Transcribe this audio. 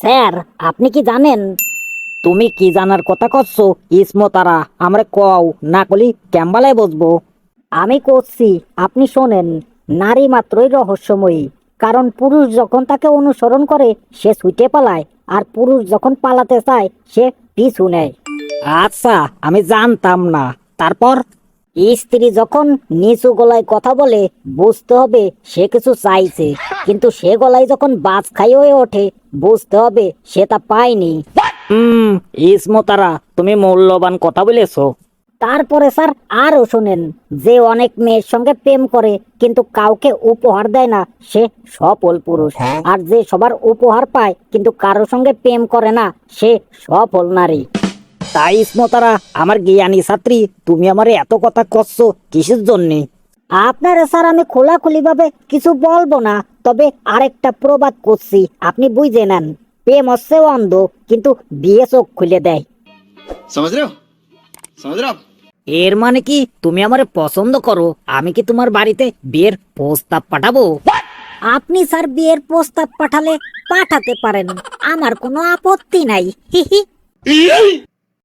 Sir, আপনি কি জানেন? তুমি কি জানার কথা করছো ইসমতারা? আমরা কও না কলি ক্যাম্বালায় বসবো। আমি করছি, আপনি শোনেন। নারী মাত্রই রহস্যময়ী, কারণ পুরুষ যখন তাকে অনুসরণ করে সে ছুটে পালায়, আর পুরুষ যখন পালাতে চায় সে পিছু নেয়। আচ্ছা, আমি জানতাম না। তারপর? স্ত্রী যখন নিচু গলায় কথা বলে বুঝতে হবে সে কিছু চাইছে, কিন্তু সে গলায় যখন বাজ খাই হয়ে ওঠে বুঝতে হবে সে তা পায়নি। হুম, ইসমতারা তুমি মূল্যবান কথা বলেছো। তারপরে স্যার আরো শোনেন, যে অনেক মেয়ের সঙ্গে প্রেম করে কিন্তু কাউকে উপহার দেয় না সে সফল পুরুষ, আর যে সবার উপহার পায় কিন্তু কারো সঙ্গে প্রেম করে না সে সফল নারী। তাই ইসমতারা আমার জ্ঞানী ছাত্রী, তুমি আমার এত কথা করছো কিসের জন্যে? আপনারা স্যার আমি খোলাখুলি ভাবে কিছু বলবো না, তবে আরেকটা প্রবাদ করছি, আপনি বুঝে নেন। প্রেম হচ্ছে অন্ধ, কিন্তু বিয়ে চোখ খুলে দেয়। समझ रहे हो समझ रहे हो आप? এর মানে কি তুমি আমারে পছন্দ করো? আমি কি তোমার বাড়িতে বিয়ের প্রস্তাব পাঠাবো? আপনি স্যার বিয়ের প্রস্তাব পাঠালে পাঠাতে পারেন, আমার কোনো আপত্তি নাই। হি হি।